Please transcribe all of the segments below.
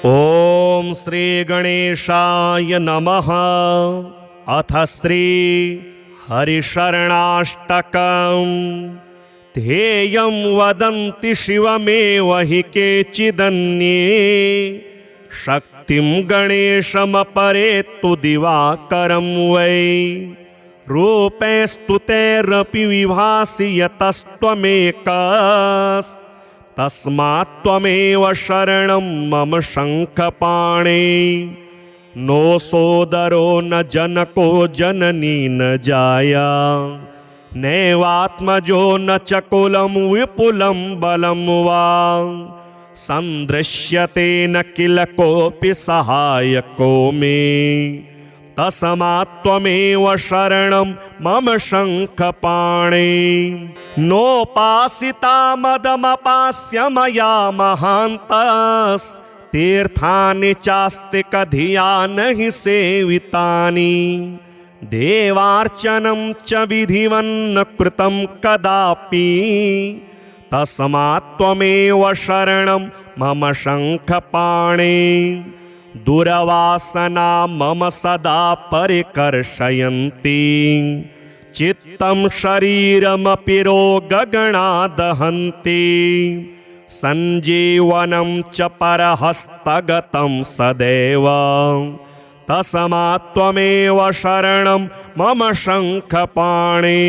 ओम श्री गणेशाय नमः। अथ श्री हरिशरणाष्टकम्। ध्येयं वदन्ति शिवमेव हि केचिदन्ये, शक्तिं गणेशमपरेत्तु दिवाकरं वै। रूपे स्तुतेरपि विभासि यतस्त्वमेकस्, तस्मात्त्वमेव शरणं मम शङ्खपाणे। नो सोदरो न जनको जननी न जाया, नैवात्मजो न च कुलं विपुलं बलं वा। सन्दृश्यते न किल कोऽपि सहायको मे, तस्मात्त्वमेव शरणं मम शङ्खपाणे। नोपासिता मदमपास्य मया महान्तस्, तीर्थानि चास्तिकधिया नहि सेवितानि। देवार्चनं च विधिवन्न कृतं कदापि, तस्मात्त्वमेव शरणं मम शङ्खपाणे। दुरवासना मम सदा परिकर्षयन्ति, चित्तं शरीरमपि रोगगणा दहन्ति। सञ्जीवनं च परहस्तगतं सदैव, तस्मात्त्वमेव शरणं मम शङ्खपाणे।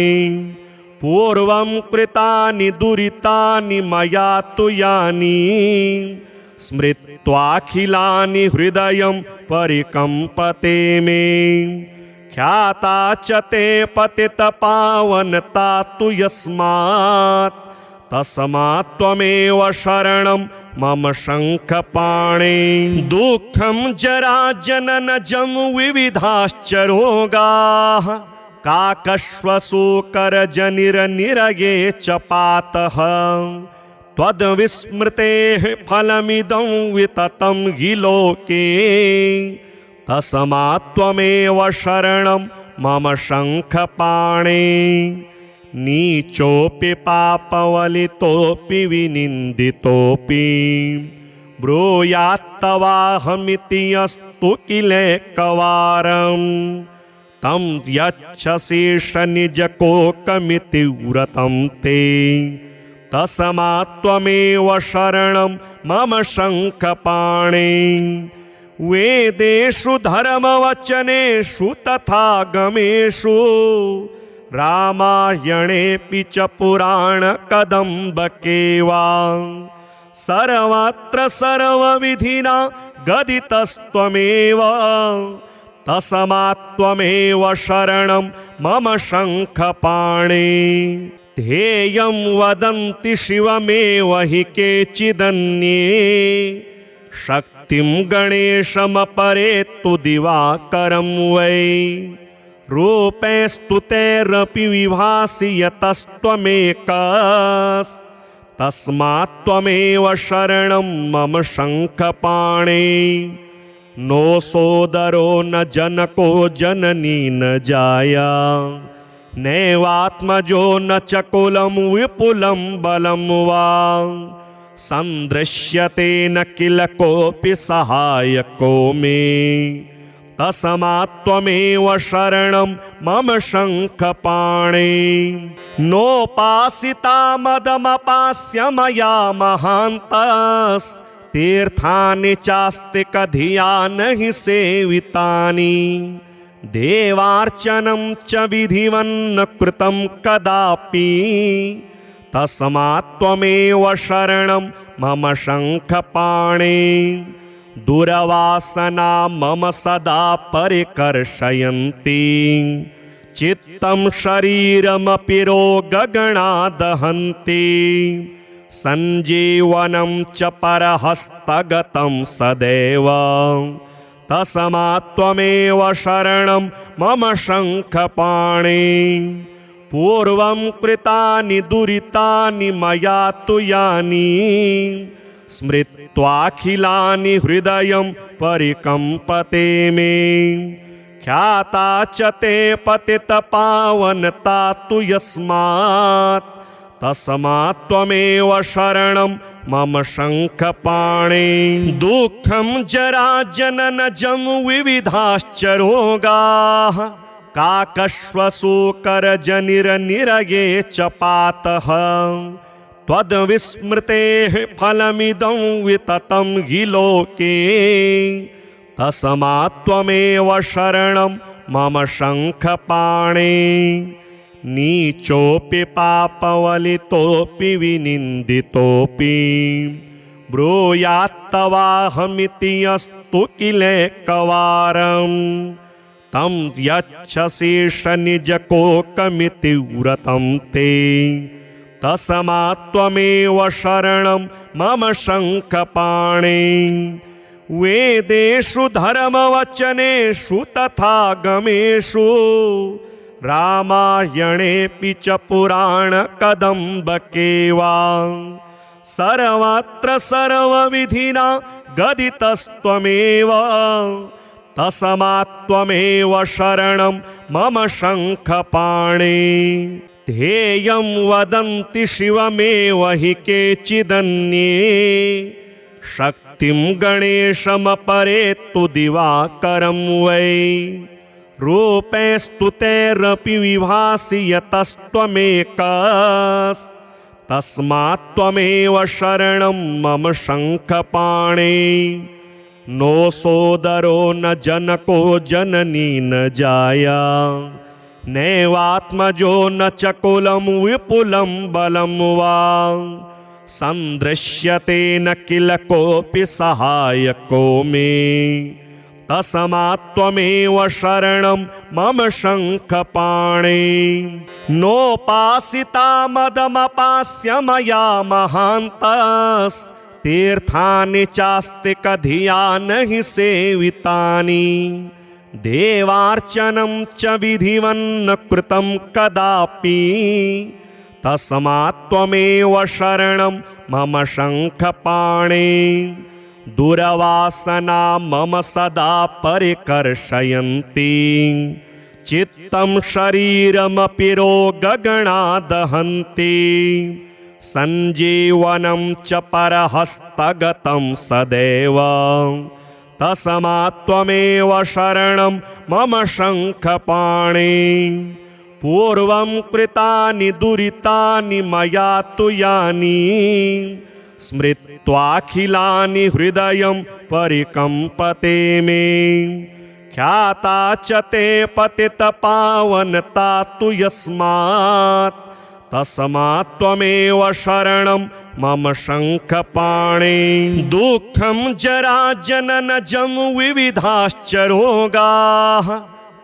पूर्वं कृतानि दुरितानि मया तु यानि, स्मृत्वाखिलानि हृदयं परिकम्पते मे। ख्याता च ते पतितपावनता तु यस्मात्, तस्मात्त्वमेव शरणं मम शङ्खपाणे। दुःखं जरा जननजं विविधाश्च रोगाः, काकश्वशूकरजनिरनिरये च पातः। त्वद्विस्मृतेः फलमिदं विततं हि लोके, तस्मात्त्वमेव शरणं मम शङ्खपाणे। नीचोऽपि पापवलितोऽपि विनिन्दितोऽपि, ब्रूयात्तवाहमिति यस्तु किलेकवारम्। तं यच्छसि शनिजकोकमिति व्रतं ते, तस्मात्त्वमेव शरणं मम शङ्खपाणे। वेदेषु धर्मवचनेषु तथा गमेषु, रामायणेऽपि च पुराणकदम्बके वा। सर्वत्र सर्वविधिना गदितस्त्वमेव, तस्मात्त्वमेव शरणं मम शङ्खपाणे। ध्येयं वदन्ति शिवमेव हि केचिदन्ये, शक्तिं गणेशमपरेत्तु दिवाकरं वै। रूपे स्तुतेरपि विभासि यतस्त्वमेकस्, तस्मात्त्वमेव शरणं मम शङ्खपाणे। नो सोदरो न जनको जननी न जाया, नैवात्मजो न च कुलं विपुलं बलं वा। सन्दृश्यते न किल कोऽपि सहायको मे, तस्मात्त्वमेव शरणं मम शङ्खपाणे। नोपासिता मदमपास्य मया महान्तस्, तीर्थानि चास्तिकधिया नहि सेवितानि। देवार्चनं च विधिवन्न कृतं कदापि, तस्मात्त्वमेव शरणं मम शङ्खपाणे। दुरवासना मम सदा परिकर्षयन्ति, चित्तं शरीरमपि रोगगणा दहन्ति। सञ्जीवनं च परहस्तगतं सदैव, तस्मात्त्वमेव शरणं मम शङ्खपाणे। पूर्वं कृतानि दुरितानि मया तु यानि, स्मृत्वाखिलानि हृदयं परिकम्पते मे। ख्याता च ते पतितपावनता तु यस्मात्, तस्मात् त्वमेव शरणं मम शङ्खपाणे। दुःखं जरा जननजं विविधाश्च रोगाः काकश्वशोकरजनिरनिरये च पातः त्वद्विस्मृतेः फलमिदं विततं हि लोके तस्मात् त्वमेव शरणं मम शङ्खपाणे। नीचोऽपि पापवलितोऽपि विनिन्दितोऽपि ब्रूयात्तवाहमिति अस्तु किलेकवारम् तं यच्छशीर्षनिजकोकमिति व्रतं ते तस्मात् त्वमेव शरणं मम शङ्खपाणे। वेदेषु धर्मवचनेषु तथा गमेषु रामायणेऽपि च पुराणकदम्बके वा सर्वत्र सर्वविधिना गदितस्त्वमेव तस्मात् त्वमेव शरणं मम शङ्खपाणे। ध्येयं वदन्ति शिवमेव हि केचिदन्ये शक्तिं गणेशमपरे तु दिवाकरं वै रूपैस्तुतैरपि विभासि यतस्त्वमेकस्तस्मात् त्वमेव शरणं मम शङ्खपाणे। नो सोदरो न जनको जननी न जाया नैवात्मजो न च कुलं विपुलं बलं वा सन्दृश्यते न किल कोऽपि सहायको मे तस्मात् त्वमेव शरणं मम शङ्खपाणे। नोपासिता मदमपास्य मया महान्तस्तीर्थानि चास्तिकधिया न हि सेवितानि देवार्चनं च विधिवन्न कृतं कदापि तस्मात् त्वमेव शरणं मम शङ्खपाणे। दुरवासना मम सदा परिकर्षयन्ति चित्तं शरीरमपि रोगगणा दहन्ति सञ्जीवनं च परहस्तगतं सदैव तस्मात् त्वमेव शरणं मम शङ्खपाणे। पूर्वं कृतानि दुरितानि मया तु यानि स्मृत्वाखिलानि हृदयं परिकम्पते मे ख्याता च ते पतितपावनता तु यस्मात् तस्मात् त्वमेव शरणं मम शङ्खपाणे। दुःखं जरा जननजं विविधाश्च रोगाः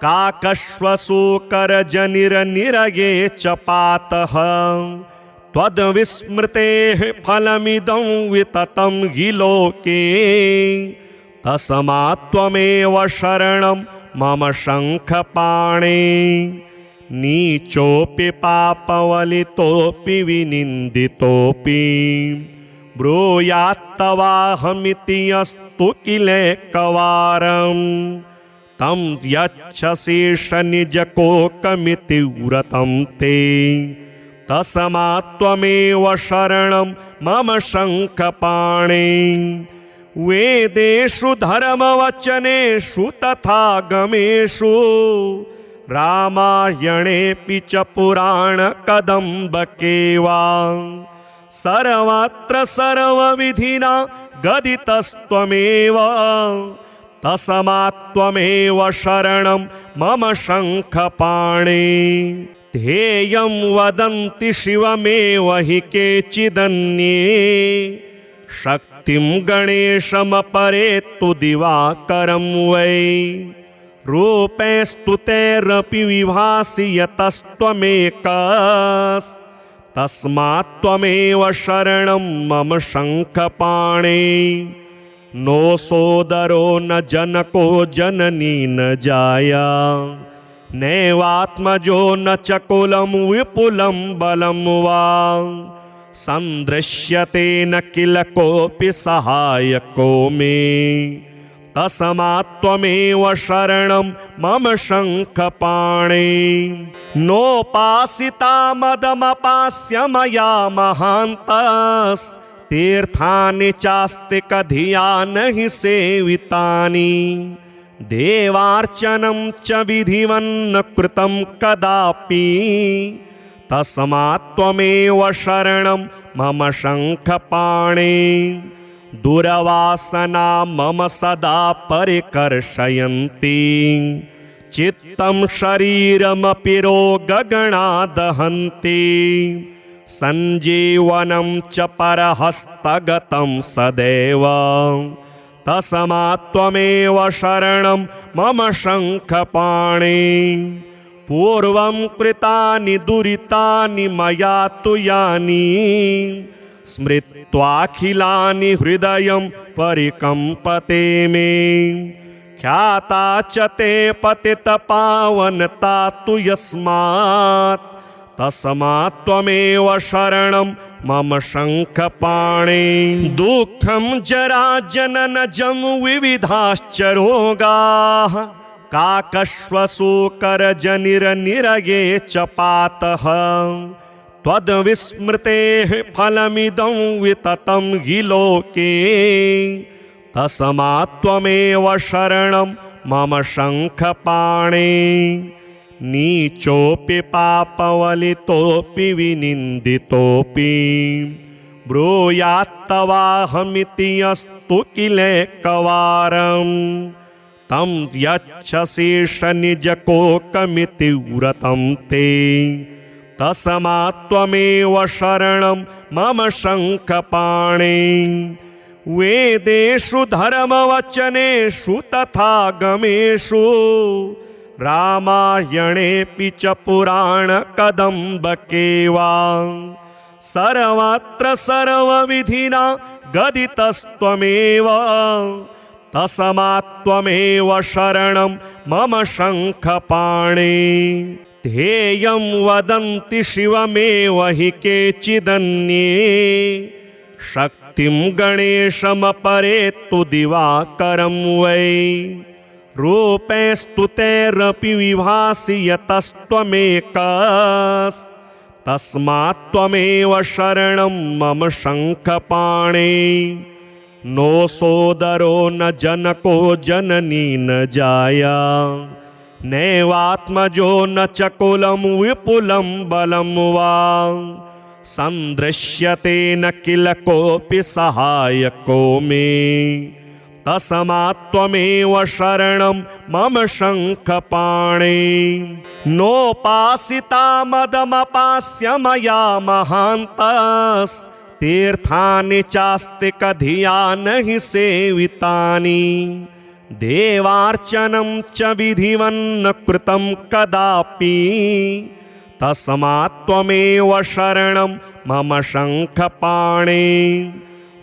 काकश्वशोकरजनिरनिरये च पातः त्वद्विस्मृतेः फलमिदं विततं हि लोके तस्मात् त्वमेव शरणं मम शङ्खपाणे। नीचोऽपि पापवलितोऽपि विनिन्दितोऽपि ब्रूयात्तवाहमिति अस्तु किलेकवारम् तं यच्छशीर्षनिजकोकमिति व्रतं ते तस्मात् त्वमेव शरणं मम शङ्खपाणे। वेदेषु धर्मवचनेषु तथा गमेषु रामायणेऽपि च पुराणकदम्बके वा सर्वत्र सर्वविधिना गदितस्त्वमेव तस्मात् त्वमेव शरणं मम शङ्खपाणे। ध्येयं वदन्ति शिवमेव हि केचिदन्ये शक्तिं गणेशमपरे तु दिवाकरं वै रूपैस्तुतैरपि विभासि यतस्त्वमेकस्तस्मात् त्वमेव शरणं मम शङ्खपाणे। नो सोदरो न जनको जननी न जाया नैवात्मजो न च कुलं विपुलं बलं वा सन्दृश्यते न किल कोऽपि सहायको मे तस्मात्त्वमेव शरणं मम शङ्खपाणे। नोपासिता मदमपास्य मया महान्तस्तीर्थानि चास्ति कधिया नहि सेवितानि। देवार्चनं च विधिवन्न कृतं कदापि तस्मात्त्वमेव शरणं मम शङ्खपाणे। दुरवासना मम सदा परिकर्षयन्ति चित्तं शरीरमपि रोगगणा दहन्ति। सञ्जीवनं च परहस्तगतं सदैव तस्मात्त्वमेव शरणं मम शङ्खपाणे। पूर्वं कृतानि दुरितानि मया तु यानि स्मृत्वाखिलानि हृदयं परिकम्पते मे। ख्याता च ते पतितपावनता तु यस्मात् तस्मात्त्वमेव शरणं मम शङ्खपाणे। दुःखं जरा जननजं विविधाश्च रोगाः काकश्वशूकरजनिरनिरये च पातः। त्वद्विस्मृतेः फलमिदं विततं हि लोके तस्मात्त्वमेव शरणं मम शङ्खपाणे। नीचोऽपि पापवलितोऽपि विनिन्दितोऽपि ब्रूयात्तवाहमिति अस्तु किलेकवारं। तं यच्छसि शनिजकोकमिति व्रतं ते तस्मात्त्वमेव शरणं मम शङ्खपाणे। वेदेषु धर्मवचनेषु तथा गमेषु रामायणेऽपि च पुराणकदम्बके वा सर्वत्र सर्वविधिना गदितस्त्वमेव तस्मात्त्वमेव शरणं मम शङ्खपाणे। ध्येयं वदन्ति शिवमेव हि केचिदन्ये शक्तिं गणेशमपरे तु दिवाकरं वै। रूपैस्तुतैरपि विभासि यतस्त्वमेकस्तस्मात्त्वमेव शरणं मम शङ्खपाणे। नो सोदरो न जनको जननी न जाया नैवात्मजो न च कुलं विपुलं बलं वा। सन्दृश्यते न किल कोऽपि सहायको मे तस्मात्त्वमेव शरणं मम शङ्खपाणे। नोपासिता मदमपास्य मया महान्तस्तीर्थानि चास्ति कधिया नहि सेवितानि। देवार्चनं च विधिवन्न कृतं कदापि तस्मात्त्वमेव शरणं मम शङ्खपाणे।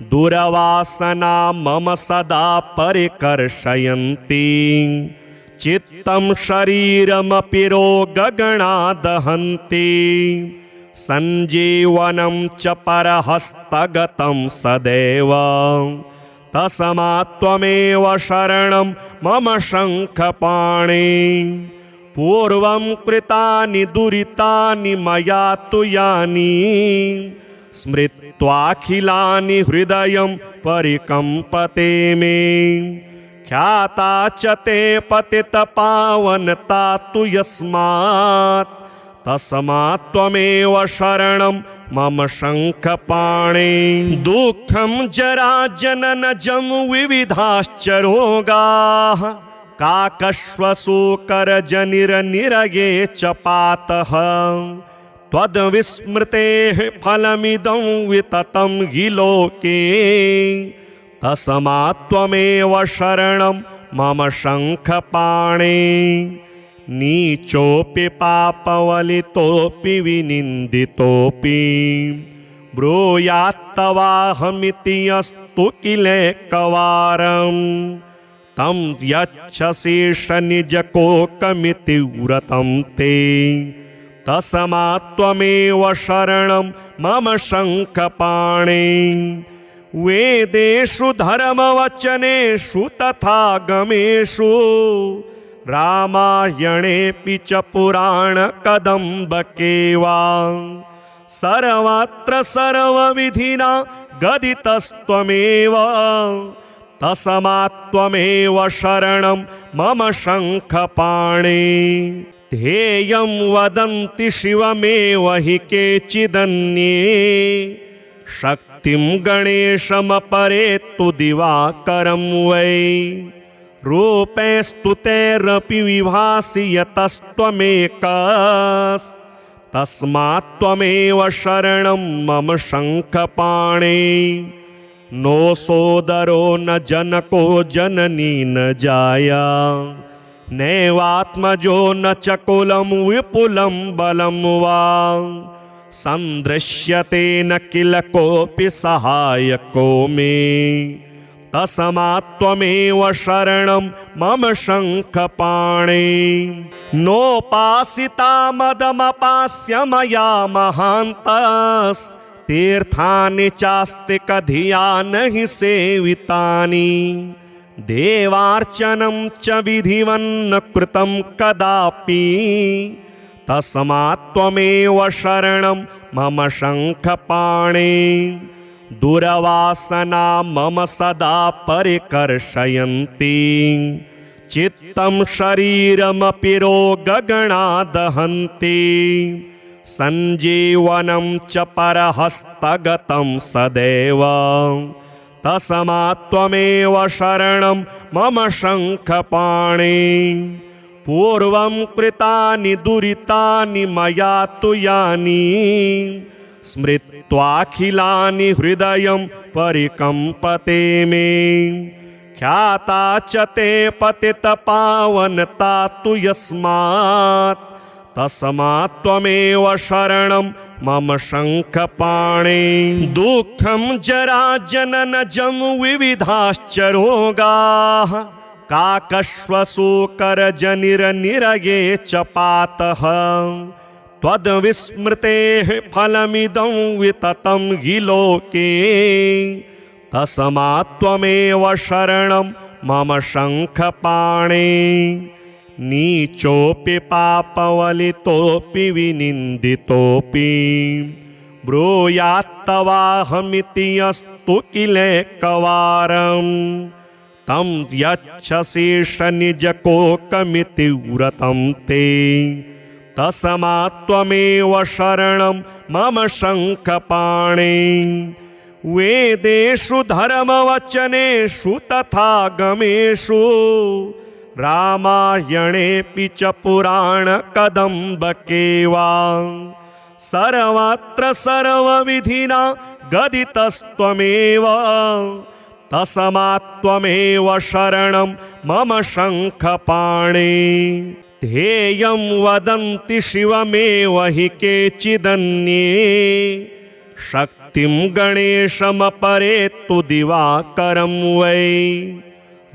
दुरवासना मम सदा परिकर्षयन्ति चित्तं शरीरमपि रोगगणा दहन्ति। सञ्जीवनं च परहस्तगतं सदैव तस्मात्त्वमेव शरणं मम शङ्खपाणे। पूर्वं कृतानि दुरितानि मया तु यानि स्मृत्वाखिलानि हृदयं परिकम्पते मे। ख्याता च ते पतितपावनता तु यस्मात् तस्मात्त्वमेव शरणं मम शङ्खपाणे। दुःखं जरा जननजं विविधाश्च रोगाः काकश्वशूकरजनिरनिरये च पातः। त्वद्विस्मृतेः फलमिदं विततं हि लोके तस्मात्त्वमेव शरणं मम शङ्खपाणे। नीचोऽपि पापवलितोऽपि विनिन्दितोऽपि ब्रूयात्तवाहमिति अस्तु किलेकवारं। तं यच्छसि शनिजकोकमिति व्रतं ते तस्मात्त्वमेव शरणं मम शङ्खपाणे। वेदेषु धर्मवचनेषु तथा गमेषु रामायणेऽपि च पुराणकदम्बकेवा सर्वत्र सर्वविधिना गदितस्त्वमेव तस्मात्त्वमेव शरणं मम शङ्खपाणे ध्येयं वदन्ति शिवमेव हि केचिदन्ये शक्तिं गणेशमपरे तु दिवाकरं वै रूपैस्तु तैरपि विभासि यतस्त्वमेकस्तस्मात्त्वमेव शरणं मम शङ्खपाणे नो सोदरो न जनको जननी न जाया नैवात्मजो न च कुलं विपुलं बलं वा सन्दृश्यते न किल कोऽपि सहायको मे तस्मात्त्वमेव शरणं मम शङ्खपाणे नोपासिता मदमपास्य मया महान्तस्तीर्थानि चास्ति कधिया न हि सेवितानि देवार्चनं च विधिवन्न कृतं कदापि तस्मात्त्वमेव शरणं मम शङ्खपाणे दुरवासना मम सदा परिकर्षयन्ति चित्तं शरीरमपि रोगगणा दहन्ति सञ्जीवनं च परहस्तगतं सदैव तस्मात्त्वमेव शरणं मम शङ्खपाणे पूर्वं कृतानि दुरितानि मया तु यानि स्मृत्वाखिलानि हृदयं परिकम्पते मे ख्याता च ते पतितपावनता तु यस्मात् तस्मात्त्वमेव शरणं मम शङ्खपाणे दुःखं जराजननजं विविधाश्च रोगाः काकश्वशूकरजनिरनिरये च पातः त्वद्विस्मृतेः फलमिदं विततं हि लोके तस्मात्त्वमेव शरणं मम शङ्खपाणे नीचोऽपि पापवलितोऽपि विनिन्दितोऽपि ब्रूयात्तवाहमिति यस्तु किलेकवारं तं यच्छसि शनिजकोकमिति व्रतं ते तस्मात्त्वमेव शरणं मम शङ्खपाणे वेदेषु धर्मवचनेषु तथा गमेषु रामायणेऽपि च पुराणकदम्बकेवा सर्वत्र सर्वविधिना गदितस्त्वमेव तस्मात्त्वमेव शरणं मम शङ्खपाणे ध्येयं वदन्ति शिवमेव हि केचिदन्ये शक्तिं गणेशमपरे तु दिवाकरं वै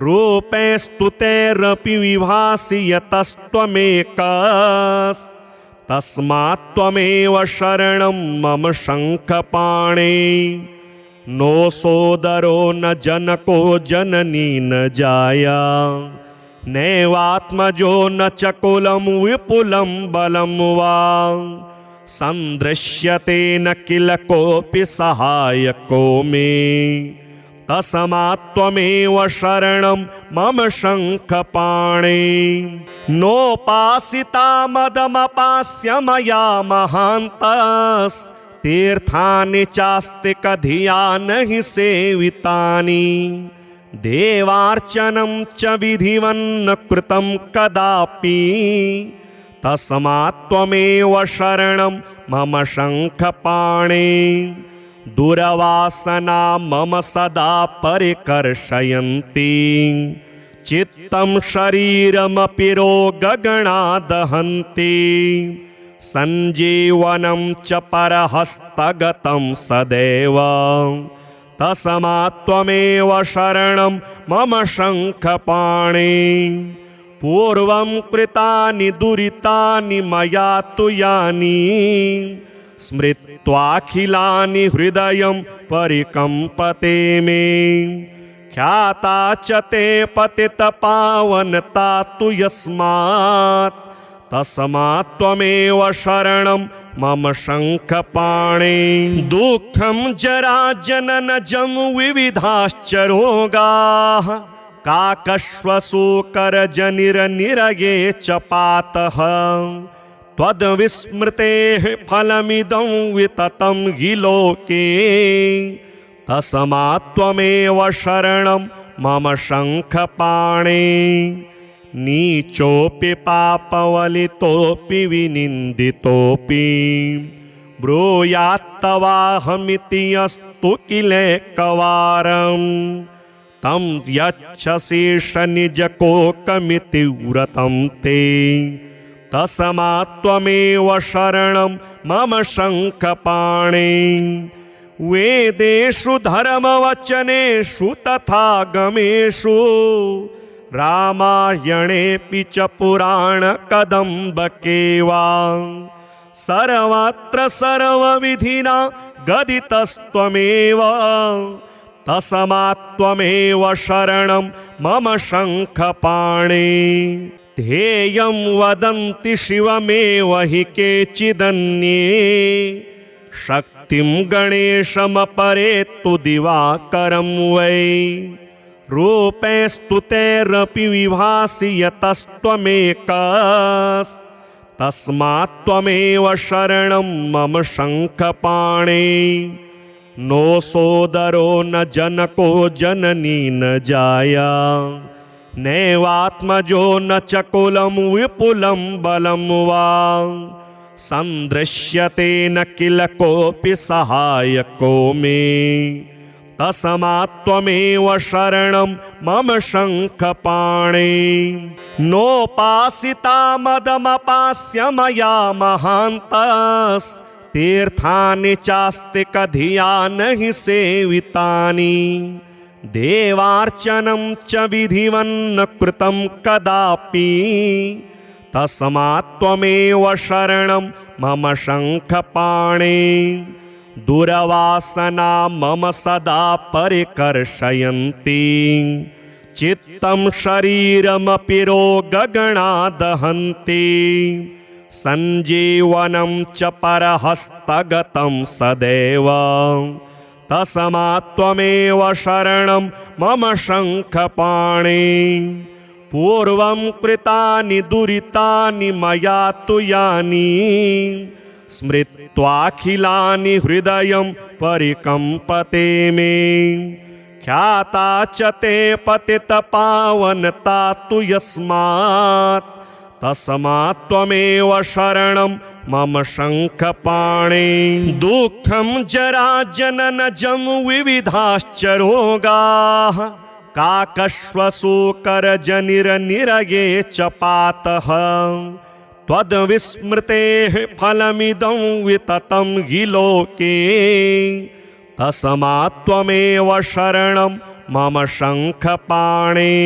रूपैस्तु तैरपि विभासि यतस्त्वमेकस्तस्मात्त्वमेव शरणं मम शङ्खपाणे नो सोदरो न जनको जननी न जाया नैवात्मजो न च कुलं विपुलं बलं वा सन्दृश्यते न किल कोऽपि सहायको मे तस्मात्त्वमेव शरणं मम शङ्खपाणे नोपासिता मदमपास्य मया महान्तस्तीर्थानि चास्ति कधिया न हि सेवितानि देवार्चनं च विधिवन्न कृतं कदापि तस्मात्त्वमेव शरणं मम शङ्खपाणे दुरवासना मम सदा परिकर्षयन्ति चित्तं शरीरमपि रोगगणा दहन्ति सञ्जीवनं च परहस्तगतं सदैव तस्मात्त्वमेव शरणं मम शङ्खपाणे पूर्वं कृतानि दुरितानि मया तु यानि स्मृत्वाखिलानि हृदयं परिकम्पते मे। ख्याता च ते पतितपावनता तु यस्मात् तस्मात् त्वमेव शरणं मम शङ्खपाणे। दुःखं जरा जननजं विविधाश्च रोगाः काकश्वशोकरजनिरनिरगे च पातः। त्वद्विस्मृतेः फलमिदं विततं हि लोके तस्मात् त्वमेव शरणं मम शङ्खपाणे। नीचोऽपि पापवलितोऽपि विनिन्दितोऽपि ब्रूयात्तवाहमिति अस्तु किलेकवारम्। तं यच्छसि शनिजकोकमिति व्रतं ते तस्मात् त्वमेव शरणं मम शङ्खपाणे। वेदेषु धर्मवचनेषु तथा गमेषु रामायणेऽपि च पुराणकदम्बके वा सर्वत्र सर्वविधिना गदितस्त्वमेव तस्मात् त्वमेव शरणं मम शङ्खपाणे। ध्येयं वदन्ति शिवमेव हि केचिदन्ये शक्तिं गणेशमपरे तु दिवाकरं वै। रूपैस्तु तैरपि विभासि यतस्त्वमेकस् तस्मात् त्वमेव शरणं मम शङ्खपाणे। नो सोदरो न जनको जननी न जाया नैवात्मजो न च कुलं विपुलं बलं वा सन्दृश्यते न किल कोऽपि सहायको मे तस्मात् त्वमेव शरणं मम शङ्खपाणे। नोपासिता मदमपास्य मया महान्तस् तीर्थानि चास्तिकधिया नहि सेवितानि देवार्चनं च विधिवन्न कृतं कदापि तस्मात् त्वमेव शरणं मम शङ्खपाणे। दुरवासना मम सदा परिकर्षयन्ति चित्तं शरीरमपि रोगगणा दहन्ति सञ्जीवनं च परहस्तगतं सदैव तस्मात् त्वमेव शरणं मम शङ्खपाणे। पूर्वं कृतानि दुरितानि मया तु यानि स्मृत्वाखिलानि हृदयं परिकम्पते मे। ख्याता च ते पतितपावनता तु यस्मात् तस्मात् त्वमेव शरणं मम शङ्खपाणे। दुःखं जरा जननजं विविधाश्च रोगाः काकश्वशोकरजनिरनिरगे च पातः। त्वद्विस्मृतेः फलमिदं विततं हि लोके तस्मात् त्वमेव शरणं मम शङ्खपाणे।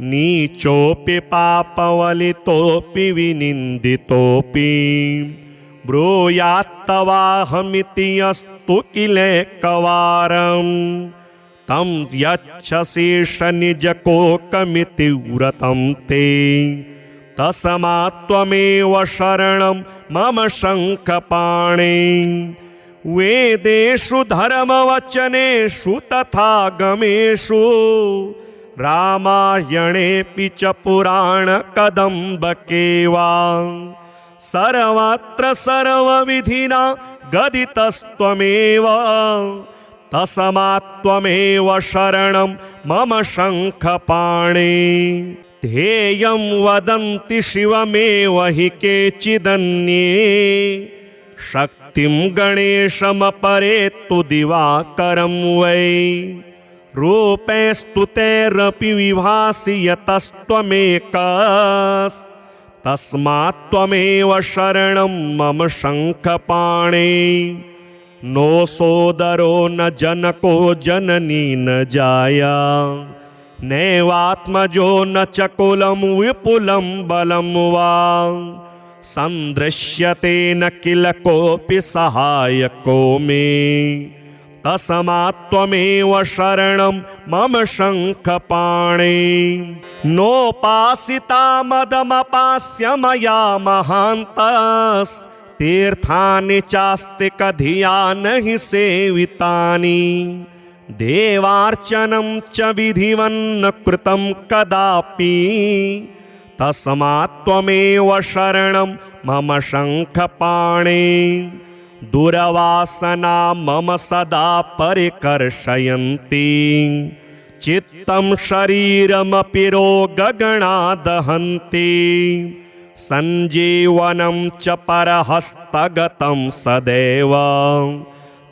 नीचोऽपि पापवलितोऽपि विनिन्दितोऽपि ब्रूयात्तवाहमिति अस्तु किलेकवारम्। तं यच्छसि शनिजकोकमिति व्रतं ते तस्मात् त्वमेव शरणं मम शङ्खपाणे। वेदेषु धर्मवचनेषु तथा गमेषु रामायणेऽपि च पुराणकदम्बके वा सर्वत्र सर्वविधिना गदितस्त्वमेव तस्मात् त्वमेव शरणं मम शङ्खपाणे। ध्येयं वदन्ति शिवमेव हि केचिदन्ये शक्तिं गणेशमपरे तु दिवाकरं वै। रूपैस्तु तैरपि विभासि यतस्त्वमेकस् तस्मात् त्वमेव शरणं मम शङ्खपाणे। नो सोदरो न जनको जननी न जाया नैवात्मजो न च कुलं विपुलं बलं वा सन्दृश्यते न किल कोऽपि सहायको मे तस्मात्त्वमेव शरणं मम शङ्खपाणे नोपासिता मदमपास्य मया महान्तस्तीर्थानि चास्ति कधिया नहि सेवितानि देवार्चनं च विधिवन्न कृतं कदापि तस्मात्त्वमेव शरणं मम शङ्खपाणे दुरवासना मम सदा परिकर्षयन्ति चित्तं शरीरमपि रोगगणा दहन्ति सञ्जीवनं च परहस्तगतं सदैव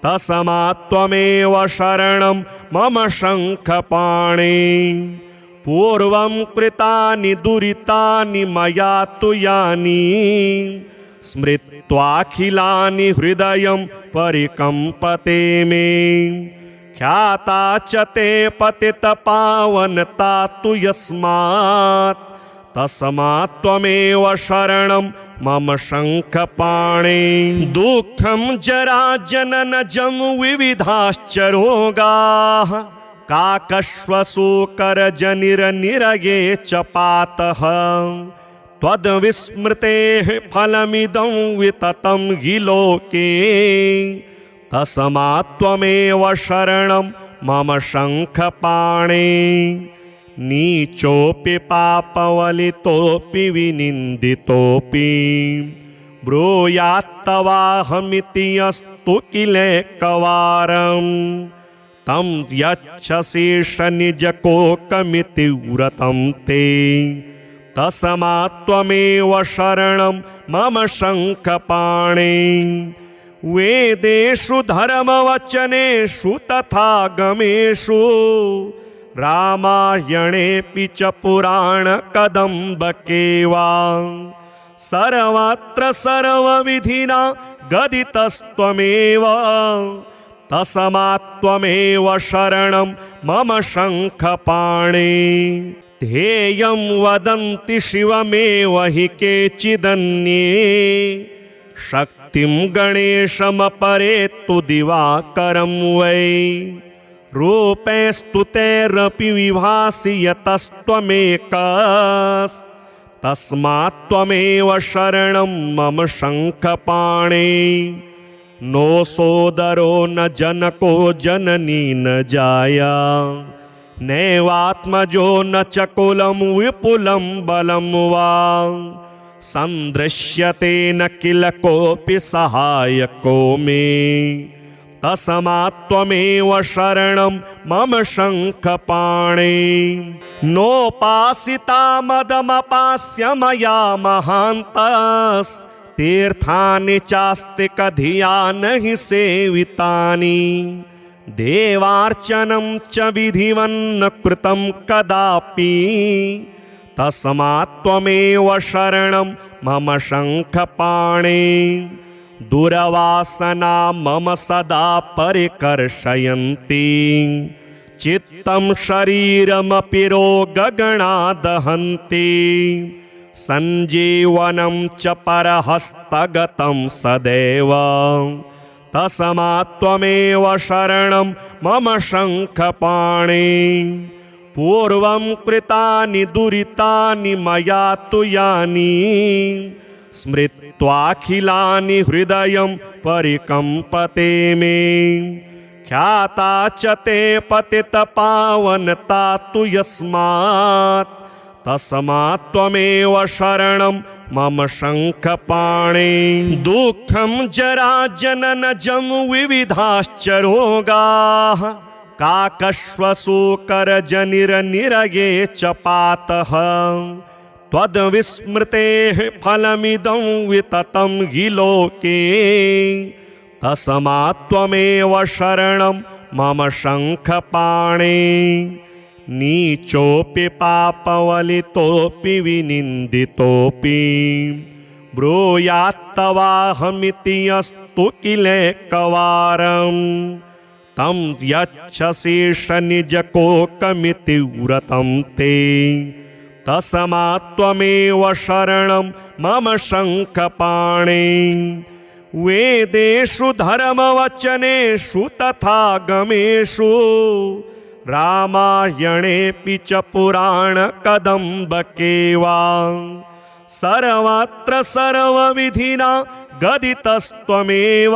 तस्मात्त्वमेव शरणं मम शङ्खपाणे पूर्वं कृतानि दुरितानि मया तु यानि स्मृत्वाखिलानि हृदयं परिकम्पते मे ख्याता च ते पतितपावनता तु यस्मात् तस्मात्त्वमेव शरणं मम शङ्खपाणे दुःखं जरा जननजं विविधाश्च रोगाः काकश्वसूकरजनिरनिरये च पातः त्वद्विस्मृतेः फलमिदं विततं हि लोके तस्मात्त्वमेव शरणं मम शङ्खपाणे नीचोऽपि पापवलितोऽपि विनिन्दितोऽपि ब्रूयात्तवाहमिति अस्तु किलेकवारं तं यच्छसि शनिजकोकमिति व्रतं ते तस्मात्त्वमेव शरणं मम शङ्खपाणे वेदेषु धर्मवचनेषु तथा गमेषु रामायणेऽपि च पुराणकदम्बके वा सर्वत्र सर्वविधिना गदितस्त्वमेव तस्मात्त्वमेव शरणं मम शङ्खपाणे ध्येयं वदन्ति शिवमेव हि केचिदन्ये शक्तिं गणेशमपरे तु दिवाकरं वै रूपैस्तुतैरपि विभासि यतस्त्वमेकस्तस्मात्त्वमेव शरणं मम शङ्खपाणे नो सोदरो न जनको जननी न जाया नैवात्मजो न च कुलं विपुलं बलं वा सन्दृश्यते न किल कोऽपि सहायको मे तस्मात्त्वमेव शरणं मम शङ्खपाणे नोपासिता मदमपास्य मया महान्तस्तीर्थानि चास्ति कधिया नहि सेवितानि देवार्चनं च विधिवन्न कृतं कदापि तस्मात्त्वमेव शरणं मम शङ्खपाणे दुरवासना मम सदा परिकर्षयन्ति चित्तं शरीरमपि रोगगणा दहन्ति सञ्जीवनं च परहस्तगतं सदैव तस्मात्त्वमेव शरणं मम शङ्खपाणे पूर्वं कृतानि दुरितानि मया तु यानि स्मृत्वाखिलानि हृदयं परिकम्पते मे ख्याता च ते पतितपावनता तु यस्मात् तस्मात्त्वमेव शरणं मम शङ्खपाणे दुःखं जरा जननजं विविधाश्च रोगाः काकश्वसूकरजनिरनिरये च पातः त्वद्विस्मृतेः फलमिदं विततं हि लोके तस्मात्त्वमेव शरणं मम शङ्खपाणे नीचोऽपि पापवलितोऽपि विनिन्दितोऽपि ब्रूयात्तवाहमिति अस्तु किलेकवारं तं यच्छसि शनिजकोकमिति व्रतं ते तस्मात्त्वमेव शरणं मम शङ्खपाणे वेदेषु धर्मवचनेषु तथा गमेषु रामायणेऽपि च पुराणकदम्बके वा सर्वत्र सर्वविधिना गदितस्त्वमेव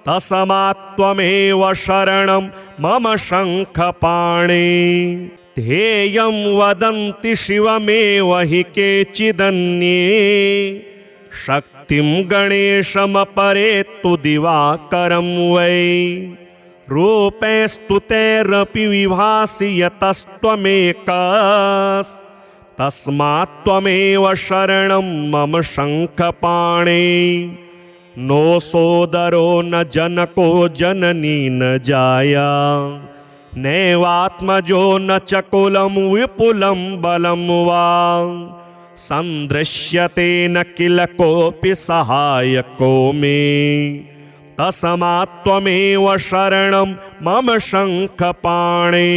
तस्मात्त्वमेव शरणं मम शङ्खपाणे ध्येयं वदन्ति शिवमेव हि केचिदन्ये शक्तिं गणेशमपरे तु दिवाकरं वै रूपैस्तुतैरपि विभासि यतस्त्वमेकस्तस्मात्त्वमेव शरणं मम शङ्खपाणे नो सोदरो न जनको जननी न जाया नैवात्मजो न च कुलं विपुलं बलं वा सन्दृश्यते न किल कोऽपि सहायको मे तस्मात्त्वमेव शरणं मम शङ्खपाणे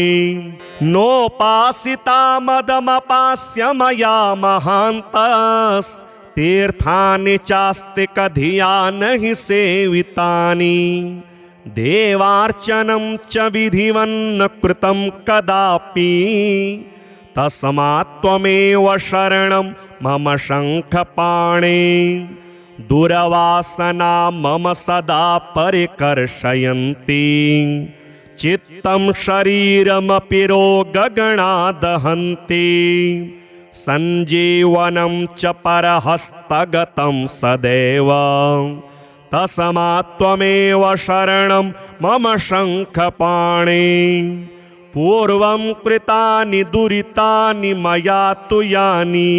नोपासिता मदमपास्य मया महान्तस्तीर्थानि चास्तिकधिया न हि सेवितानि देवार्चनं च विधिवन्न कृतं कदापि तस्मात्त्वमेव शरणं मम शङ्खपाणे दुरवासना मम सदा परिकर्षयन्ति चित्तं शरीरमपि रोगगणा दहन्ति सञ्जीवनं च परहस्तगतं सदैव तस्मात्त्वमेव शरणं मम शङ्खपाणे पूर्वं कृतानि दुरितानि मया तु यानि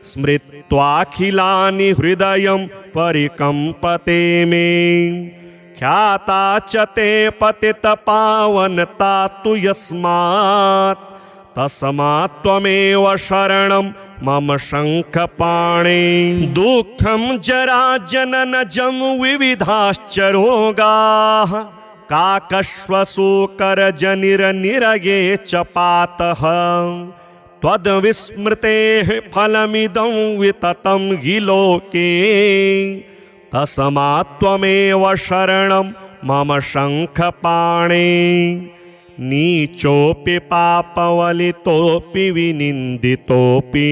स्मृत्वाखिलानि हृदयं परिकम्पते मे ख्याता च ते पतितपावनता तु यस्मात् तस्मात्त्वमेव शरणं मम शङ्खपाणे दुःखं जराजननजं विविधाश्च रोगाः काकश्वसूकरजनिरनिरये च पातः त्वद्विस्मृतेः फलमिदं विततं हि लोके तस्मात्त्वमेव शरणं मम शङ्खपाणे नीचोऽपि पापवलितोऽपि विनिन्दितोऽपि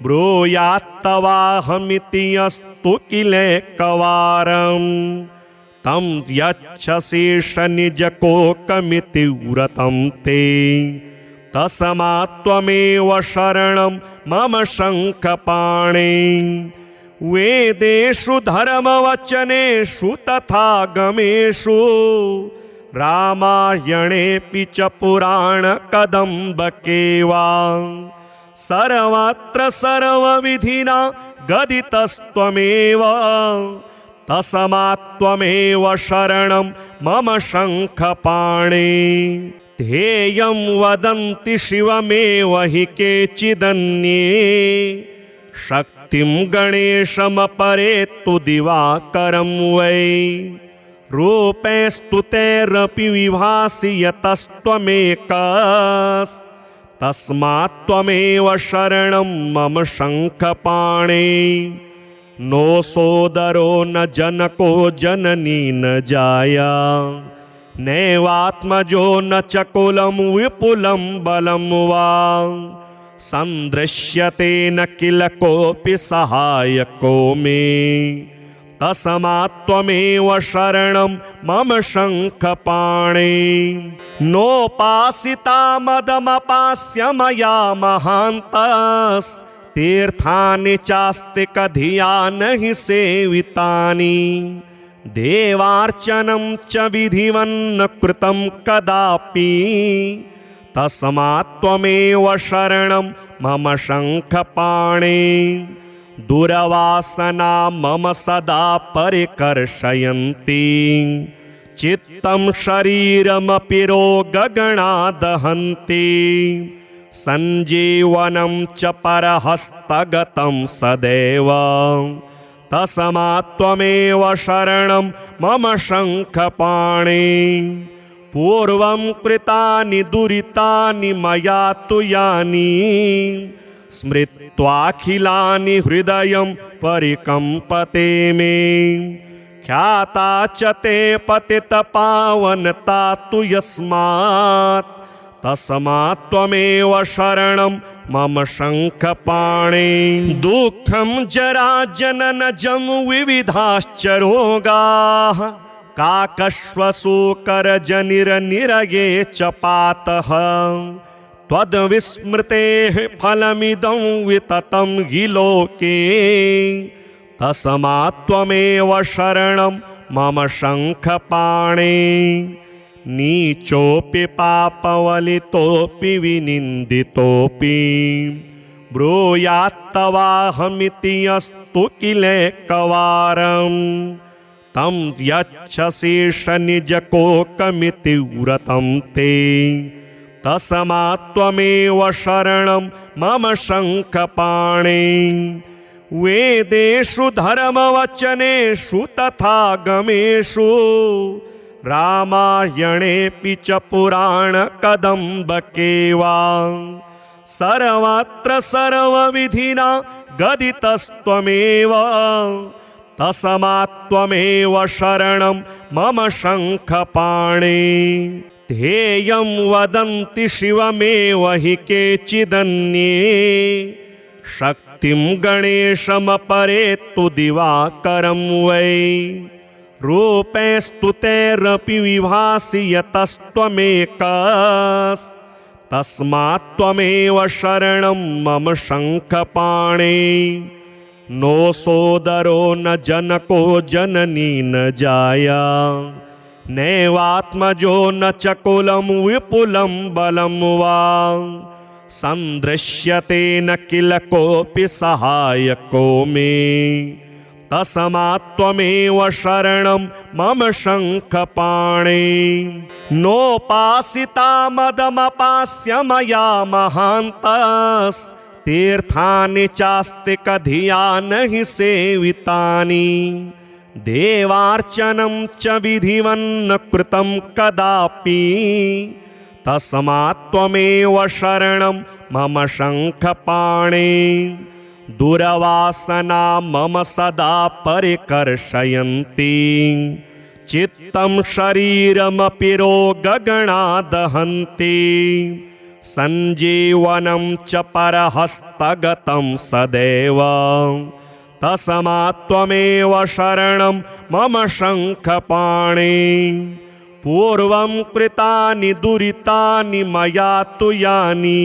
ब्रूयात्तवाहमिति यस्तु किलेकवारं तं यच्छशीर्षनिजकोकमिति व्रतं ते तस्मात्त्वमेव शरणं मम शङ्खपाणे वेदेषु धर्मवचनेषु तथा गमेषु रामायणेऽपि च पुराणकदम्बके वा सर्वत्र सर्वविधिना गदितस्त्वमेव तस्मात्त्वमेव शरणं मम शङ्खपाणे ध्येयं वदन्ति शिवमेव हि केचिदन्ये शक्तिं गणेशमपरे तु दिवाकरं वै रूपैस्तुतैरपि विभासि यतस्त्वमेकस्तस्मात्त्वमेव शरणं मम शङ्खपाणे नो सोदरो न जनको जननी न जाया नैवात्मजो न च कुलं विपुलं बलं वा सन्दृश्यते न किल कोऽपि सहायको मे तस्मात्त्वमेव शरणं मम शङ्खपाणे नोपासिता मदमपास्य मया महान्तस्तीर्थानि चास्तिकधिया न हि सेवितानि देवार्चनं च विधिवन्न कृतं कदापि तस्मात्त्वमेव शरणं मम शङ्खपाणे दुरवासना मम सदा परिकर्षयन्ति चित्तं शरीरमपि रोगगणा दहन्ति सञ्जीवनं च परहस्तगतं सदैव तस्मात्त्वमेव शरणं मम शङ्खपाणे पूर्वं कृतानि दुरितानि मया तु यानि स्मृत्वाखिलानि हृदयं परिकम्पते मे ख्याता च ते पतितपावनता तु यस्मात् तस्मात् त्वमेव शरणं मम शङ्खपाणे दुःखं जराजननजं विविधाश्च रोगाः काकश्वसूकरजनिरनिरये च पातः त्वद्विस्मृतेः फलमिदं विततं हि लोके तस्मात् त्वमेव शरणं मम शङ्खपाणे नीचोऽपि पापवलितोऽपि विनिन्दितोऽपि ब्रूयात्तवाहमिति अस्तु किलेकवारम् तं यच्छसि शनिजकोकमिति व्रतं ते तस्मात् त्वमेव शरणं मम शङ्खपाणे वेदेषु धर्मवचनेषु तथा गमेषु रामायणेऽपि च पुराणकदम्बके वा सर्वत्र सर्वविधिना गदितस्त्वमेव तस्मात् त्वमेव शरणं मम शङ्खपाणे ध्येयं वदन्ति शिवमेव हि केचिदन्ये शक्तिं गणेशमपरे तु दिवाकरं वै रूपैस्तु तैरपि विभासि यतस्त्वमेकस् तस्मात् त्वमेव शरणं मम शङ्खपाणे नो सोदरो न जनको जननी न जाया नैवात्मजो न च कुलं विपुलं बलं वा सन्दृश्यते न किल कोऽपि सहायको मे तस्मात् त्वमेव शरणं मम शङ्खपाणे नोपासिता मदमपास्य मया महान्तस्तीर्थानि चास्तिकधिया नहि सेवितानि देवार्चनं च विधिवन्न कृतं कदापि तस्मात् त्वमेव शरणं मम शङ्खपाणे दुरवासना मम सदा परिकर्षयन्ति चित्तं शरीरमपि रोगगणा दहन्ति सञ्जीवनं च परहस्तगतं सदैव तस्मात् त्वमेव शरणं मम शङ्खपाणे पूर्वं कृतानि दुरितानि मया तु यानि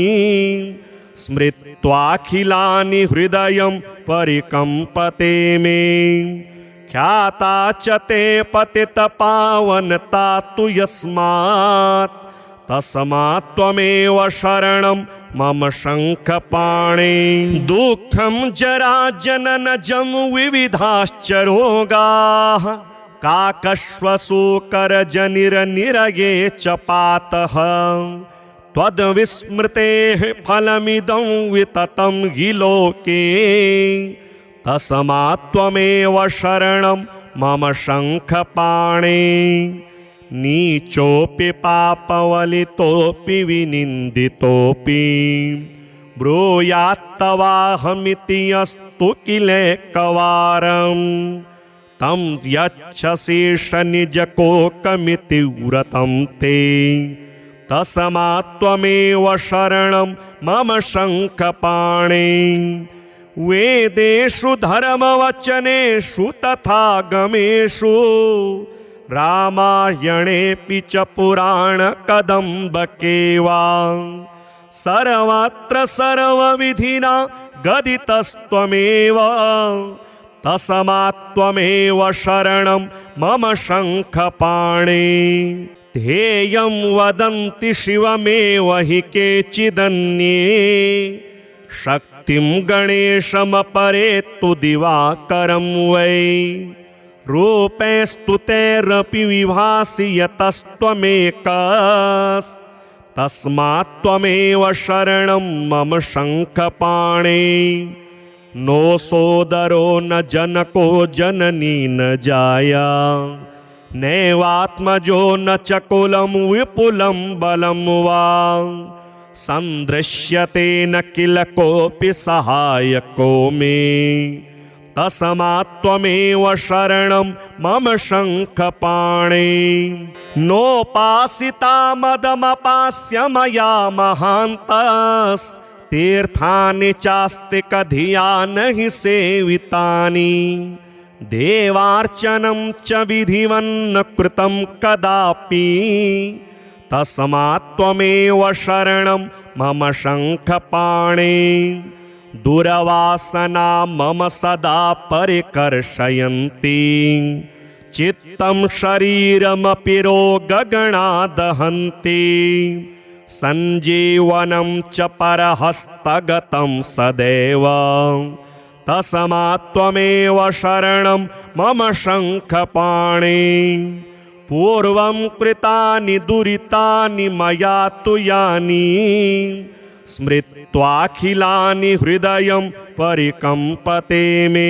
स्मृत्वाखिलानि हृदयं परिकम्पते मे ख्याता च ते पतितपावनता तु यस्मात् तस्मात् त्वमेव शरणं मम शङ्खपाणे दुःखं जराजननजं विविधाश्च रोगाः काकश्वसूकरजनिरनिरये च पातः त्वद्विस्मृतेः फलमिदं विततं हि लोके तस्मात् त्वमेव शरणं मम शङ्खपाणे नीचोऽपि पापवलितोऽपि विनिन्दितोऽपि ब्रूयात्तवाहमिति अस्तु किलेकवारम् तं यच्छसि शनिजकोकमिति व्रतं ते तस्मात् त्वमेव शरणं मम शङ्खपाणे वेदेषु धर्मवचनेषु तथा गमेषु रामायणेऽपि च पुराणकदम्बके वा सर्वत्र सर्वविधिना गदितस्त्वमेव तस्मात् त्वमेव शरणं मम शङ्खपाणे ध्येयं वदन्ति शिवमेव हि केचिदन्ये शक्तिं गणेशमपरे तु दिवाकरं वै रूपैस्तु तैरपि विभासि यतस्त्वमेकस् तस्मात् त्वमेव शरणं मम शङ्खपाणे नो सोदरो न जनको जननी न जाया नैवात्मजो न च कुलं विपुलं बलं वा सन्दृश्यते न किल कोऽपि सहायको मे तस्मात्त्वमेव शरणं मम शङ्खपाणे नोपासिता मदमपास्य मया महान्तस्तीर्थानि चास्तिकधिया नहि सेवितानि देवार्चनं च विधिवन्न कृतं कदापि तस्मात्त्वमेव शरणं मम शङ्खपाणे दुरवासना मम सदा परिकर्षयन्ति चित्तं शरीरमपि रोगगणा दहन्ति सञ्जीवनं च परहस्तगतं सदैव तस्मात्त्वमेव शरणं मम शङ्खपाणे पूर्वं कृतानि दुरितानि मया तु यानि स्मृत्वाखिलानि हृदयं परिकम्पते मे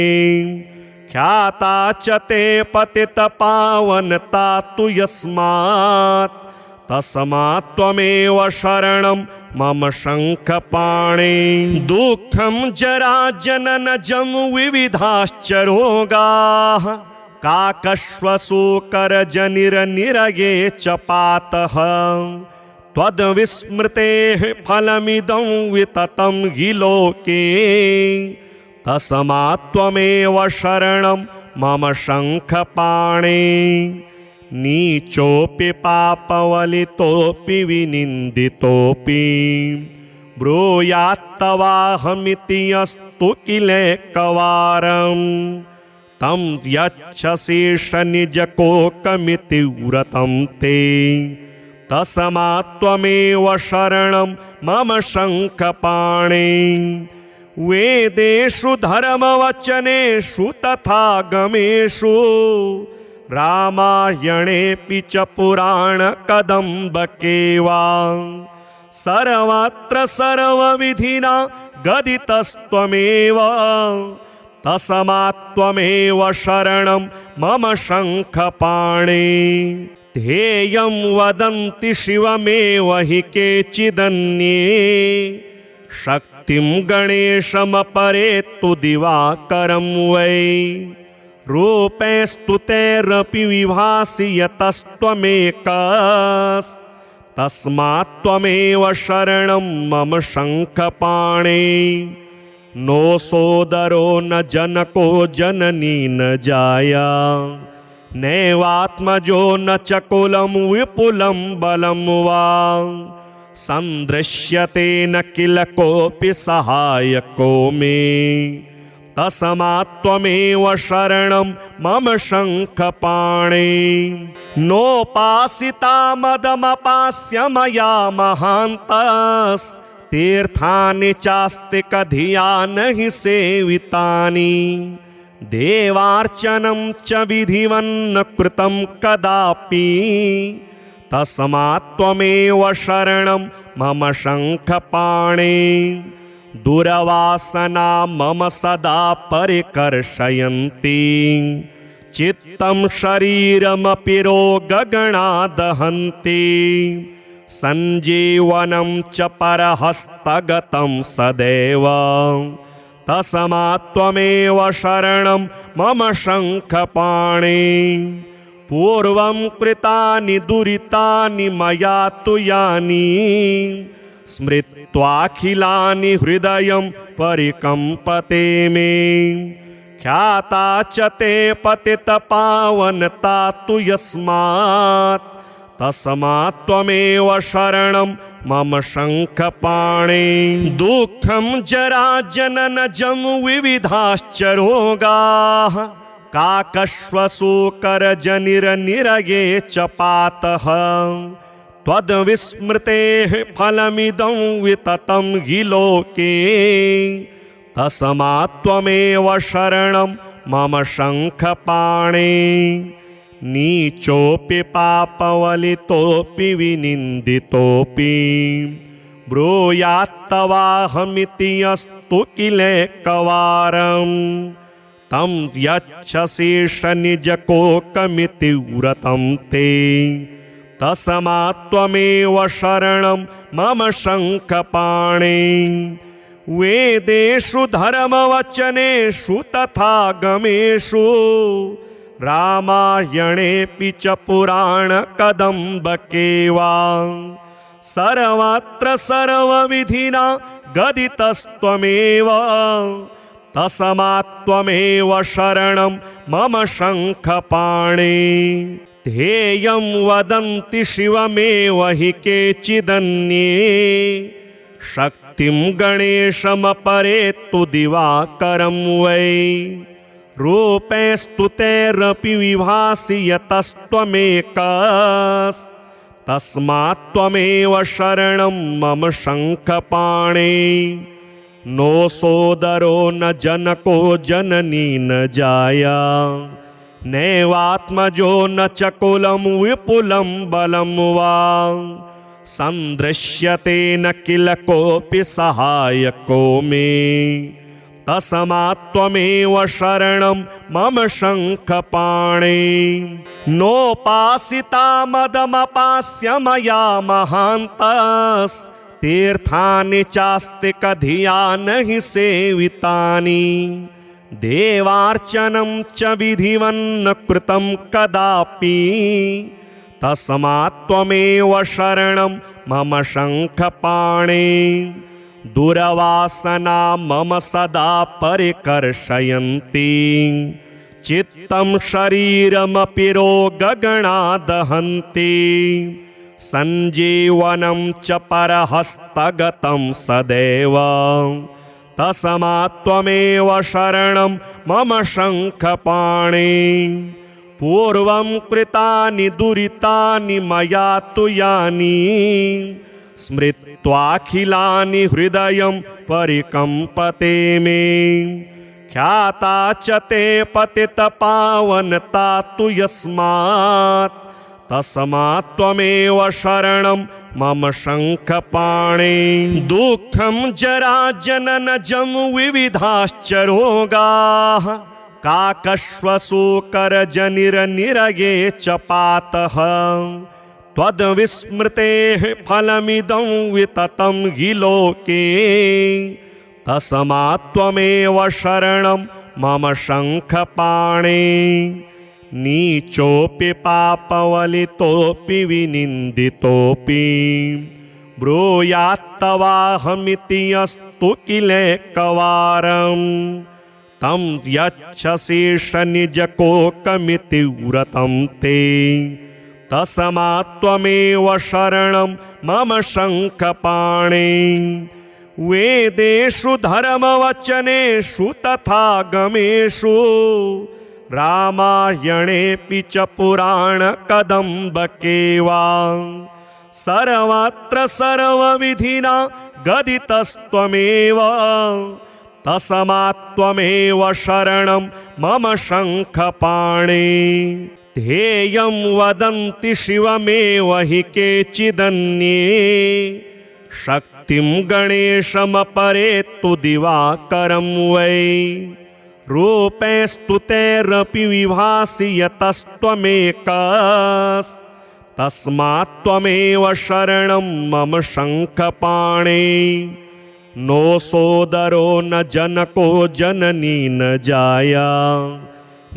ख्याता च ते पतितपावनता तु यस्मात् तस्मात्त्वमेव शरणं मम शङ्खपाणे दुःखं जराजननजं विविधाश्च रोगाः काकश्वशूकरजनिरनिरये च पातः त्वद्विस्मृतेः फलमिदं विततं हि लोके तस्मात्त्वमेव शरणं मम शङ्खपाणे नीचोऽपि पापवलितोऽपि विनिन्दितोऽपि ब्रूयात्तवाहमिति यस्तु किलेकवारं तं यच्छसीष निजकोकमिति व्रतं ते तस्मात्त्वमेव शरणं मम शङ्खपाणे वेदेषु धर्मवचनेषु तथा गमेषु रामायणेऽपि च पुराणकदम्बके वा सर्वत्र सर्वविधिना गदितस्त्वमेव तस्मात्त्वमेव शरणं मम शङ्खपाणे ध्येयं वदन्ति शिवमेव हि केचिदन्ये शक्तिं गणेशमपरे तु दिवाकरं वै रूपैस्तुतैरपि विभासि यतस्त्वमेकस्तस्मात्त्वमेव शरणं मम शङ्खपाणे नो सोदरो न जनको जननी न जाया नैवात्मजो न च कुलं विपुलं बलं वा सन्दृश्यते न किल कोऽपि सहायको मे तस्मात्त्वमेव शरणं मम शङ्खपाणे नोपासिता मदमपास्य मया महान्तस्तीर्थानि चास्तिकधिया नहि सेवितानि देवार्चनं च विधिवन्न कृतं कदापि तस्मात्त्वमेव शरणं मम शङ्खपाणे दुरवासना मम सदा परिकर्षयन्ति चित्तं शरीरमपि रोगगणा दहन्ति सञ्जीवनं च परहस्तगतं सदैव तस्मात्त्वमेव शरणं मम शङ्खपाणे पूर्वं कृतानि दुरितानि मया तु यानि स्मृत्वाखिलानि हृदयं परिकम्पते मे ख्याता च ते पतितपावनता तु यस्मात् तस्मात्त्वमेव शरणं मम शङ्खपाणे दुःखं जराजननजं विविधाश्च रोगाः काकश्वशूकरजनिरनिरये च पातः त्वद्विस्मृतेः फलमिदं विततं हि लोके तस्मात्त्वमेव शरणं मम शङ्खपाणे नीचोऽपि पापवलितोऽपि विनिन्दितोऽपि ब्रूयात्तवाहमिति यस्तु किलेकवारं तं यच्छसि शनिजकोकमिति व्रतं ते तस्मात्त्वमेव शरणं मम शङ्खपाणे वेदेषु धर्मवचनेषु तथा गमेषु रामायणेऽपि च पुराणकदम्बके वा सर्वत्र सर्वविधिना गदितस्त्वमेव तस्मात्त्वमेव शरणं मम शङ्खपाणे ध्येयं वदन्ति शिवमेव हि केचिदन्ये शक्तिं गणेशमपरे तु दिवाकरं वै रूपैस्तु तैरपि विभासि यतस्त्वमेकस्तस्मात्त्वमेव शरणं मम शङ्खपाणे नो सोदरो न जनको जननी न जाया नैवात्मजो न च कुलं विपुलं बलं वा सन्दृश्यते न किल कोऽपि सहायको मे तस्मात्त्वमेव शरणं मम शङ्खपाणे नोपासिता मदमपास्य मया महान्तस्तीर्थानि चास्तिकधिया नहि सेवितानि देवार्चनं च विधिवन्न कृतं कदापि तस्मात्त्वमेव शरणं मम शङ्खपाणे दुरवासना मम सदा परिकर्षयन्ति चित्तं शरीरमपि रोगगणा दहन्ति सञ्जीवनं च परहस्तगतं सदैव तस्मात्त्वमेव शरणं मम शङ्खपाणे पूर्वं कृतानि दुरितानि मया तु यानि स्मृत्वाखिलानि हृदयं परिकम्पते मे ख्याता च ते पतितपावनता तु यस्मात् तस्मात्त्वमेव शरणं मम शङ्खपाणे दुःखं जराजननजं विविधाश्च रोगाः काकश्वशूकरजनिरनिरये च पातः त्वद्विस्मृतेः फलमिदं विततं हि लोके तस्मात्त्वमेव शरणं मम शङ्खपाणे नीचोऽपि पापवलितोऽपि विनिन्दितोऽपि ब्रूयात्तवाहमिति अस्तु किलेकवारं तं यच्छसि शनिजकोकमिति व्रतं ते तस्मात्त्वमेव शरणं मम शङ्खपाणे वेदेषु धर्मवचनेषु तथा गमेषु रामायणेऽपि च पुराणकदम्बके वा सर्वत्र सर्वविधिना गदितस्त्वमेव तस्मात्त्वमेव शरणं मम शङ्खपाणे ध्येयं वदन्ति शिवमेव हि केचिदन्ये शक्तिं गणेशमपरे तु दिवाकरं वै रूपैस्तु तैरपि विभासि यतस्त्वमेकस्तस्मात्त्वमेव शरणं मम शङ्खपाणे नो सोदरो न जनको जननी न जाया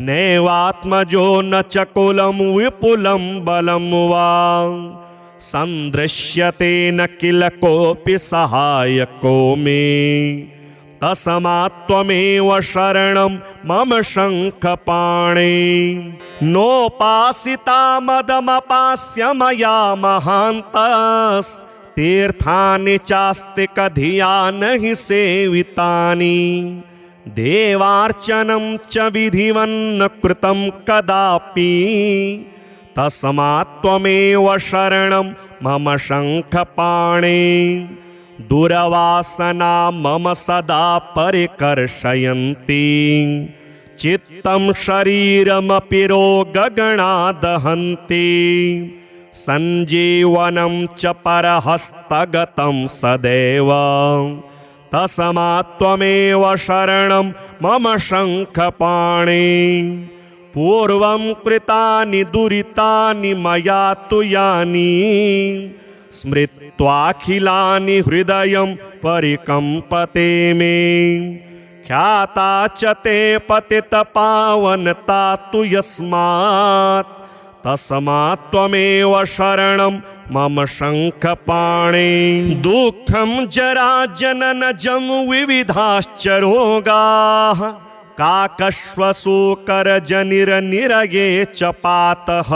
नैवात्मजो न च कुलं विपुलं बलं वा सन्दृश्यते न किल कोऽपि सहायको मे तस्मात्त्वमेव शरणं मम शङ्खपाणे नोपासिता मदमपास्य मया महान्तस्तीर्थानि चास्तिकधिया नहि सेवितानि देवार्चनं च विधिवन्न कृतं कदापि तस्मात्त्वमेव शरणं मम शङ्खपाणे दुरवासना मम सदा परिकर्षयन्ति चित्तं शरीरमपि रोगगणा दहन्ति सञ्जीवनं च परहस्तगतं सदैव तस्मात् त्वमेव शरणं मम शङ्खपाणे पूर्वं कृतानि दुरितानि मया तु यानि स्मृत्वाखिलानि हृदयं परिकम्पते मे ख्याता च ते पतितपावनता तु यस्मात् तस्मात् त्वमेव शरणं मम शङ्खपाणे दुःखं जराजननजं विविधाश्च रोगाः काकश्वशोकरजनिरनिरये च पातः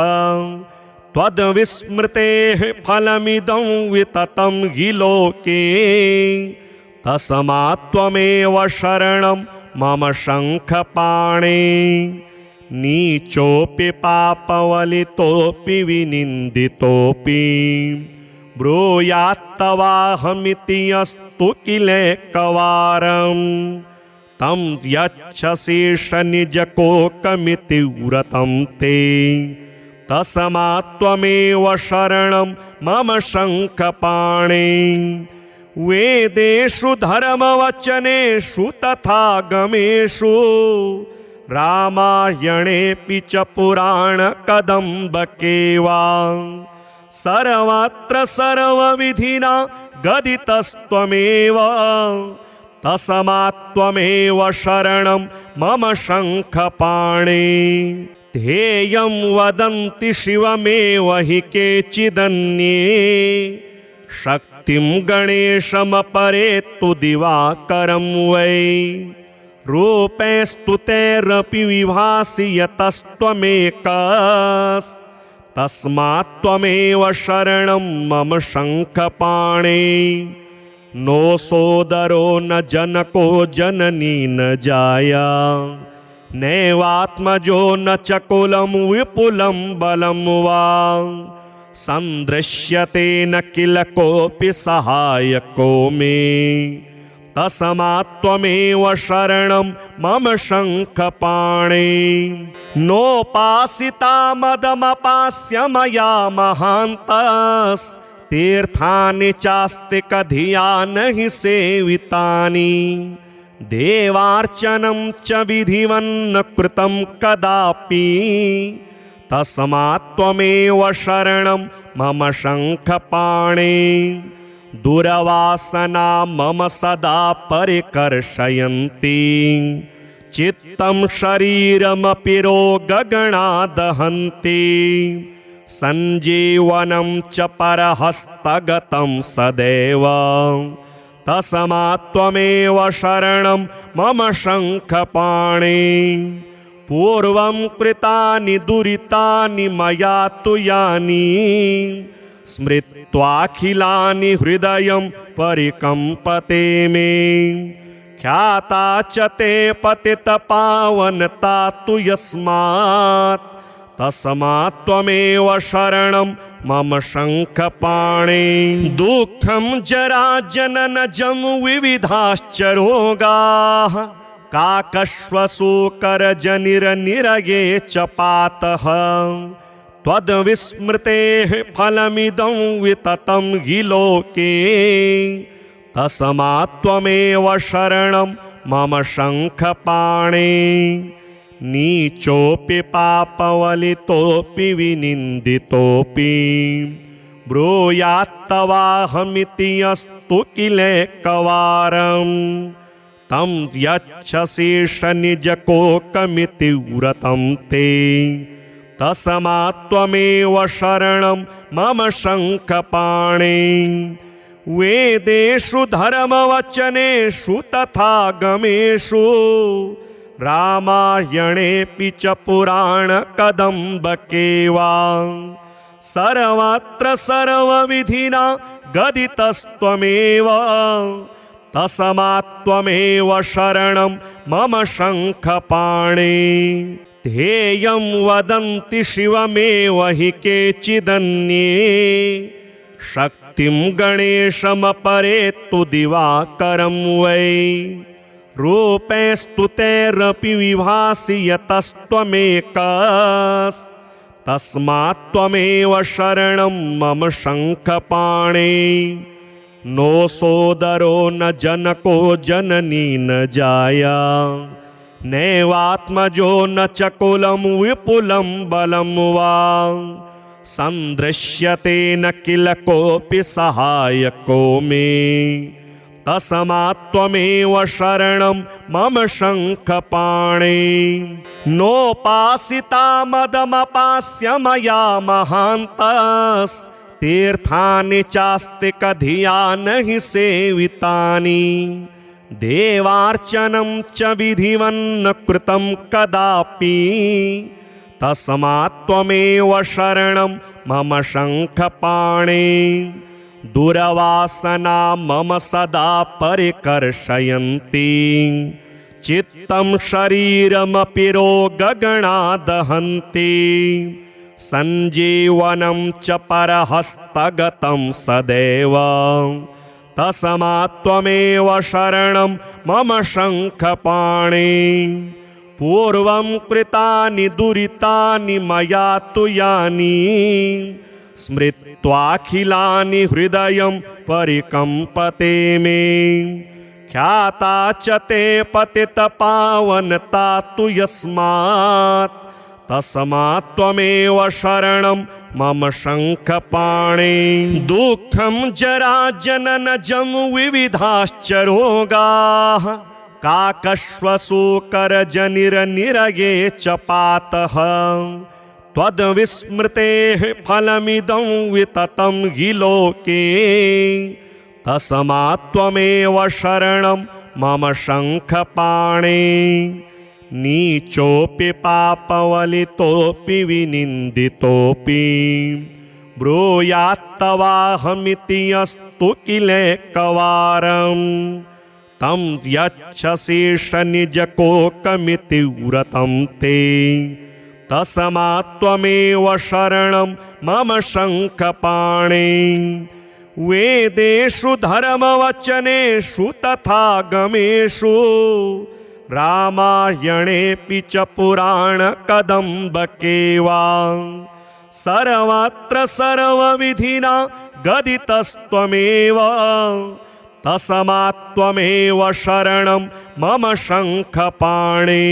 त्वद्विस्मृतेः फलमिदं विततं हि लोके तस्मात् त्वमेव शरणं मम शङ्खपाणे नीचोऽपि पापवलितोऽपि विनिन्दितोऽपि ब्रूयात्तवाहमिति अस्तु किलेकवारं तं यच्छशीर्षनिजकोकमिति व्रतं ते तस्मात् त्वमेव शरणं मम शङ्खपाणे वेदेषु धर्मवचनेषु तथा गमेषु रामायणेऽपि च पुराणकदम्बकेवा सर्वत्र सर्वविधिना गदितस्त्वमेव तस्मात् त्वमेव शरणं मम शङ्खपाणे ध्येयं वदन्ति शिवमेव हि केचिदन्ये शक्तिं गणेशमपरे तु दिवाकरं वै रूपैस्तु तैरपि विभासि यतस्त्वमेकस् तस्मात् त्वमेव शरणं मम शङ्खपाणे नो सोदरो न जनको जननी न जाया नैवात्मजो न च कुलं विपुलं बलं वा सन्दृश्यते न किल कोऽपि सहायको मे तस्मात् त्वमेव शरणं मम शङ्खपाणे नोपासिता मदमपास्य मया महान्तस्तीर्थानि चास्तिकधिया नहि सेवितानि देवार्चनं च विधिवन्न कृतं कदापि तस्मात् त्वमेव शरणं मम शङ्खपाणे दुरवासना मम सदा परिकर्षयन्ति चित्तं शरीरमपि रोगगणा दहन्ति सञ्जीवनं च परहस्तगतं सदैव तस्मात् त्वमेव शरणं मम शङ्खपाणे पूर्वं कृतानि दुरितानि मया तु यानि स्मृत्वाखिलानि हृदयं परिकम्पते मे ख्याता च ते पतितपावनता तु यस्मात् तस्मात् त्वमेव शरणं मम शङ्खपाणे दुःखं जराजननजं विविधाश्च रोगाः काकश्वशोकरजनिरनिरये च पातः त्वद्विस्मृतेः फलमिदं विततं हि लोके तस्मात् त्वमेव शरणं मम शङ्खपाणे नीचोऽपि पापवलितोऽपि विनिन्दितोऽपि ब्रूयात्तवाहमिति अस्तु किलेकवारं तं यच्छशीर्षनिजकोकमिति व्रतं ते तस्मात् त्वमेव शरणं मम शङ्खपाणे वेदेषु धर्मवचनेषु तथा गमेषु रामायणेऽपि च पुराणकदम्बकेवा सर्वत्र सर्वविधिना गदितस्त्वमेव तस्मात् त्वमेव शरणं मम शङ्खपाणे ध्येयं वदन्ति शिवमेव हि केचिदन्ये शक्तिं गणेशमपरे तु दिवाकरं वै रूपैस्तु तैरपि विभासि यतस्त्वमेकस् तस्मात् त्वमेव शरणं मम शङ्खपाणे नो सोदरो न जनको जननी न जाया नैवात्मजो न च कुलं विपुलं बलं वा सन्दृश्यते न किल कोऽपि सहायको मे तस्मात्त्वमेव शरणं मम शङ्खपाणे नोपासिता मदमपास्य मया महान्तस्तीर्थानि चास्ति कधिया नहि सेवितानि देवार्चनं च विधिवन्न कृतं कदापि तस्मात्त्वमेव शरणं मम शङ्खपाणे दुरवासना मम सदा परिकर्षयन्ति चित्तं शरीरमपि रोगगणा दहन्ति सञ्जीवनं च परहस्तगतं सदैव तस्मात्त्वमेव शरणं मम शङ्खपाणे पूर्वं कृतानि दुरितानि मया तु यानि स्मृत्वाखिलानि हृदयं परिकम्पते मे ख्याता च ते पतितपावनता तु यस्मात् तस्मात्त्वमेव शरणं मम शङ्खपाणे दुःखं जराजननजं विविधाश्च रोगाः काकश्वशूकरजनिरनिरये च पातः त्वद्विस्मृतेः फलमिदं विततं हि लोके तस्मात्त्वमेव शरणं मम शङ्खपाणे नीचोऽपि पापवलितोऽपि विनिन्दितोऽपि ब्रूयात्तवाहमिति यस्तु किलेकवारम् तं यच्छशीर्षनिजकोकमिति व्रतं ते तस्मात्त्वमेव शरणं मम शङ्खपाणे वेदेषु धर्मवचनेषु तथा गमेषु रामायणेऽपि च पुराणकदम्बके वा सर्वत्र सर्वविधिना गदितस्त्वमेव तस्मात्त्वमेव शरणं मम शङ्खपाणे।